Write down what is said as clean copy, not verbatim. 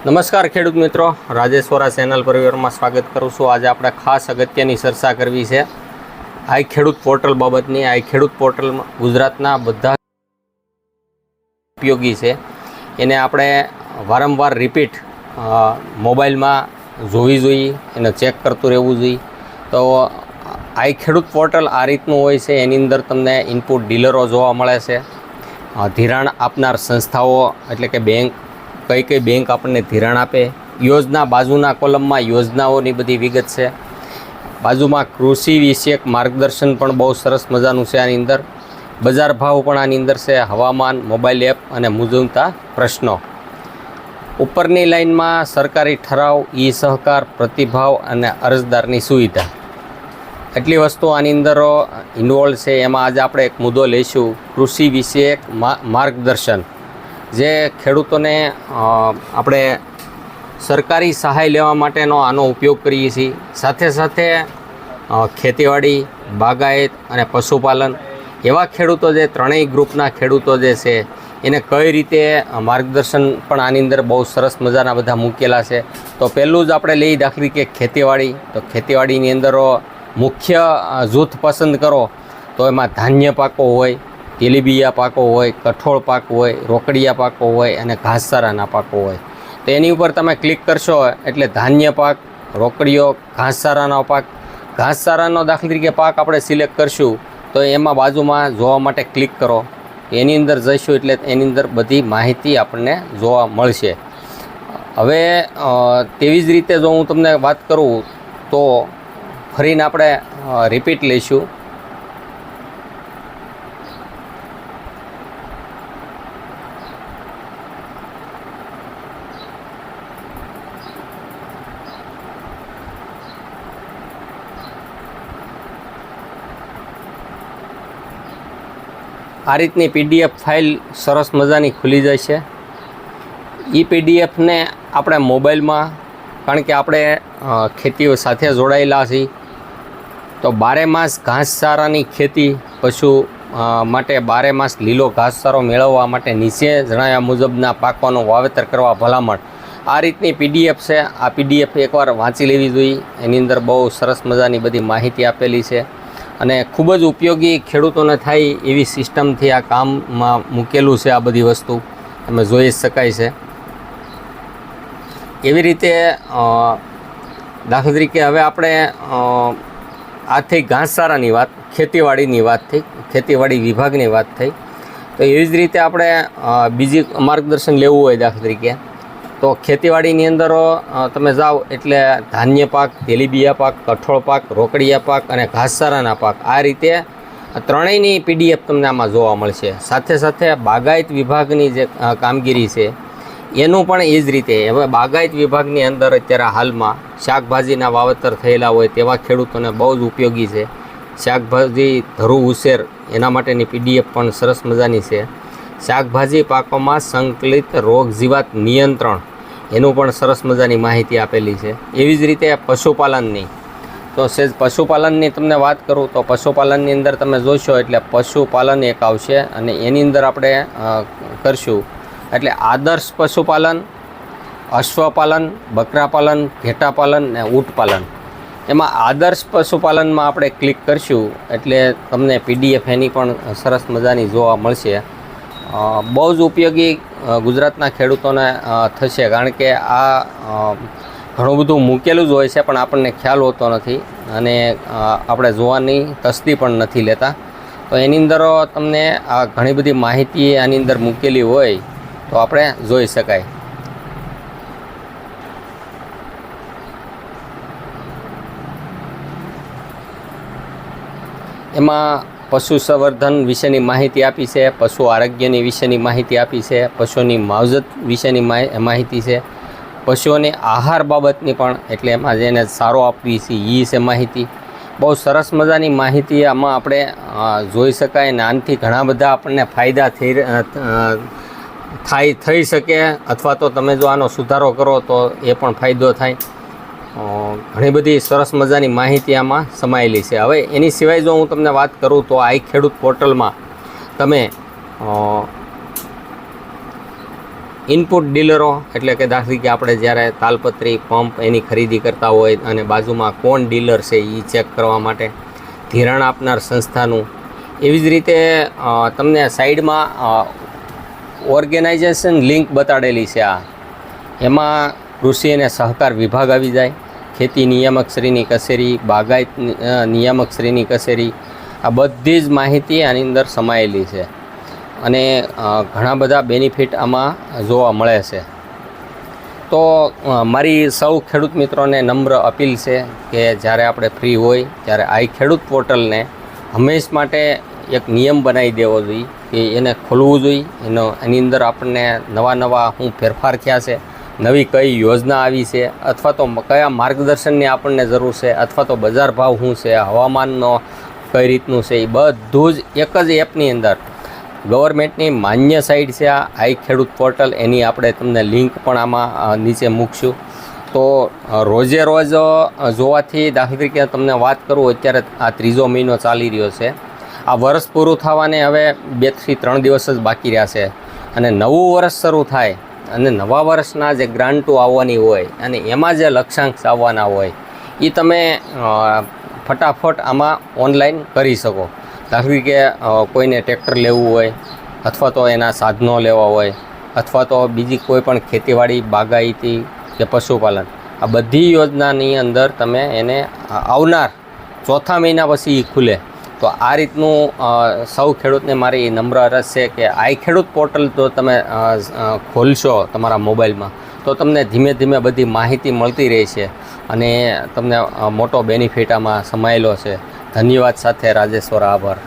નમસ્કાર ખેડૂત મિત્રો, રાજેશ્વરા ચેનલ પરિવારમાં સ્વાગત કરું છું। આજે આપણે ખાસ અગત્યની ચર્ચા કરવી છે આઈ ખેડૂત પોર્ટલ બાબતની। આઈ ખેડૂત પોર્ટલ ગુજરાતના બધા ઉપયોગી છે, એને આપણે વારંવાર રિપીટ મોબાઈલમાં જોવી જોઈએ, એને ચેક કરતું રહેવું જોઈએ। તો આઈ ખેડૂત પોર્ટલ આ રીતનું હોય છે। એની અંદર તમને ઇનપુટ ડીલરો જોવા મળે છે, ધિરાણ આપનાર સંસ્થાઓ એટલે કે બેંક, કઈ કઈ બેંક આપણને ધિરાણ આપે, યોજના બાજુના કોલમમાં યોજનાઓની બધી વિગત છે, બાજુમાં કૃષિ વિષયક માર્ગદર્શન પણ બહુ સરસ મજાનું છે આની અંદર, બજાર ભાવ પણ આની અંદર છે, હવામાન, મોબાઈલ એપ અને મૂંઝવતા પ્રશ્નો। ઉપરની લાઇનમાં સરકારી ઠરાવ, ઈ સહકાર, પ્રતિભાવ અને અરજદારની સુવિધા, એટલી વસ્તુ આની અંદર ઇન્વોલ્વ છે। એમાં આજે આપણે એક મુદ્દો લઈશું, કૃષિ વિષયક માર્ગદર્શન, જે ખેડૂતોને આપણે સરકારી સહાય લેવા માટેનો આનો ઉપયોગ કરીએ છીએ। સાથે સાથે ખેતીવાડી, બાગાયત અને પશુપાલન એવા ખેડૂતો, જે ત્રણેય ગ્રુપના ખેડૂતો જે છે એને કઈ રીતે માર્ગદર્શન પણ આની અંદર બહુ સરસ મજાના બધા મૂકેલા છે। તો પહેલું જ આપણે લઈ દાખલી કે ખેતીવાડી, તો ખેતીવાડીની અંદર મુખ્ય જૂથ પસંદ કરો તો એમાં ધાન્ય પાકો હોય, તેલીબિયા પાકો હોય, કઠોળ પાક હોય, રોકડિયા પાકો હોય અને ઘાસચારાના પાકો હોય। તો એની ઉપર તમે ક્લિક કરશો એટલે ધાન્ય પાક, રોકડીયો, ઘાસચારાનો પાક, ઘાસચારાનો દાખલા તરીકે પાક આપણે સિલેક્ટ કરશું તો એમાં બાજુમાં જોવા માટે ક્લિક કરો, એની અંદર જઈશું એટલે એની અંદર બધી માહિતી આપણને જોવા મળશે। હવે તેવી જ રીતે જો હું તમને વાત કરું તો ફરીને આપણે રિપીટ લઈશું। આ રીતની પીડીએફ ફાઇલ સરસ મજાની ખુલી જાય છે। એ પીડીએફને આપણે મોબાઈલમાં, કારણ કે આપણે ખેતીઓ સાથે જોડાયેલા છીએ, તો બારે માસ ઘાસચારાની ખેતી પશુ માટે બારે માસ લીલો ઘાસચારો મેળવવા માટે નીચે જણાવ્યા મુજબના પાકોનું વાવેતર કરવા ભલામણ, આ રીતની પીડીએફ છે। આ પીડીએફ એકવાર વાંચી લેવી જોઈએ, એની અંદર બહુ સરસ મજાની બધી માહિતી આપેલી છે અને ખૂબ જ ઉપયોગી ખેડૂતોને થાય એવી સિસ્ટમથી આ કામમાં મૂકેલું છે। આ બધી વસ્તુ તમે જોઈ શકાય છે। એવી રીતે દાખલા તરીકે હવે આપણે આ થઈ ઘાસચારાની વાત, ખેતીવાડીની વાત થઈ, ખેતીવાડી વિભાગની વાત થઈ, તો એવી જ રીતે આપણે બીજી માર્ગદર્શન લેવું હોય દાખલા તરીકે તો ખેતીવાડીની અંદર તમે જાઓ એટલે ધાન્ય પાક, તેલીબિયા પાક, કઠોળ પાક, રોકડિયા પાક અને ઘાસચારાના પાક, આ રીતે ત્રણેયની પીડીએફ તમને આમાં જોવા મળશે। સાથે સાથે બાગાયત વિભાગની જે કામગીરી છે એનું પણ એ જ રીતે। હવે બાગાયત વિભાગની અંદર અત્યારે હાલમાં શાકભાજીના વાવેતર થયેલા હોય તેવા ખેડૂતોને બહુ જ ઉપયોગી છે। શાકભાજી ધરું ઉછેર એના માટેની પીડીએફ પણ સરસ મજાની છે। શાકભાજી પાકોમાં સંકલિત રોગ જીવાત નિયંત્રણ એનું પણ સરસ મજાની માહિતી આપેલી છે। એવી જ રીતે પશુપાલનની, તો સેજ પશુપાલનની તમને વાત કરું તો પશુપાલનની અંદર તમે જોશો એટલે પશુપાલન એક આવશે અને એની અંદર આપણે કરશું એટલે આદર્શ પશુપાલન, અશ્વપાલન, બકરાપાલન, ઘેટાપાલન ને ઊંટપાલન। એમાં આદર્શ પશુપાલનમાં આપણે ક્લિક કરશું એટલે તમને પીડીએફ એની પણ સરસ મજાની જોવા મળશે। બહુ જ ઉપયોગી ગુજરાતના ખેડૂતોને થશે, કારણ કે આ ઘણું બધું મૂકેલું જ હોય છે પણ આપણને ખ્યાલ હોતો નથી અને આપણે જોવાની તસ્દી પણ નથી લેતા। તો એની અંદર તમને આ ઘણી બધી માહિતી આની અંદર મૂકેલી હોય તો આપણે જોઈ શકાય। એમાં પશુ સંવર્ધન વિશેની માહિતી આપી છે, પશુ આરોગ્યની વિશેની માહિતી આપી છે, પશુની માવજત વિશેની માહિતી છે, પશુઓની આહાર બાબતની પણ, એટલે એમાં જેને સારો આપવી છે એ છે માહિતી। બહુ સરસ મજાની માહિતી આમાં આપણે જોઈ શકાય અને આનાથી ઘણા બધા આપણને ફાયદા થઈ શકે, અથવા તો તમે જો આનો સુધારો કરો તો એ પણ ફાયદો થાય। ઘણી બધી સરસ મજાની માહિતી આમાં સમાયેલી છે। હવે એની સિવાય જો હું તમને વાત કરું તો આઈ ખેડૂત પોર્ટલમાં તમે ઇનપુટ ડીલરો એટલે કે દાખલા કે આપણે જ્યારે તાલપત્રી પંપ એની ખરીદી કરતા હોય અને બાજુમાં કોણ ડીલર છે એ ચેક કરવા માટે, ધિરાણ આપનાર સંસ્થાનું, એવી જ રીતે તમને સાઈડમાં ઓર્ગેનાઇઝેશન લિંક બતાડેલી છે. એમાં કૃષિ અને સહકાર વિભાગ આવી જાય, ખેતી નિયામકશ્રીની કચેરી, બાગાયત નિયામકશ્રીની કચેરી, આ બધી જ માહિતી આની અંદર સમાયેલી છે અને ઘણા બધા બેનિફિટ આમાં જોવા મળે છે. તો મારી સૌ ખેડૂત મિત્રોને નમ્ર અપીલ છે કે જ્યારે આપણે ફ્રી હોય ત્યારે આ ખેડૂત પોર્ટલને હંમેશ માટે એક નિયમ બનાવી દેવો જોઈએ કે એને ખોલવું જોઈએ. એની અંદર આપણને નવા શું ફેરફાર થયા છે, નવી કઈ યોજના આવી છે, અથવા તો કયા માર્ગદર્શનની આપણને જરૂર છે, અથવા તો બજાર ભાવ શું છે, હવામાનનો કઈ રીતનું છે, એ બધું જ એક જ એપની અંદર ગવર્મેન્ટની માન્ય સાઇટ છે આ ખેડૂત પોર્ટલ, એની આપણે તમને લિંક પણ આમાં નીચે મૂકશું. તો રોજે રોજ જોવાથી દાખલા તરીકે તમને વાત કરું, અત્યારે આ 3જો મહિનો ચાલી રહ્યો છે. આ વર્ષ પૂરું થવાને હવે 2 થી 3 દિવસ જ બાકી રહ્યા છે અને નવું વર્ષ શરૂ થાય અને નવા વર્ષના જે ગ્રાન્ટો આવવાની હોય અને એમાં જે લક્ષ્યાંક આવવાના હોય એ તમે ફટાફટ આમાં ઓનલાઈન કરી શકો. દાખલા કે કોઈને ટ્રેક્ટર લેવું હોય અથવા તો એના સાધનો લેવા હોય અથવા તો બીજી કોઈ પણ ખેતીવાડી, બાગાયતી કે પશુપાલન, આ બધી યોજનાની અંદર તમે એને આવનાર 4થા મહિના પછી ખુલે. તો આ રીતનું સૌ ખેડૂતને મારી નમ્ર અરજ છે કે આ ખેડૂત પોર્ટલ જો તમે ખોલશો તમારા મોબાઈલમાં તો તમને ધીમે ધીમે બધી માહિતી મળતી રહે છે અને તમને મોટો બેનિફિટ આમાં સમાયેલો છે. ધન્યવાદ સાથે રાજેશ્વર, આભાર.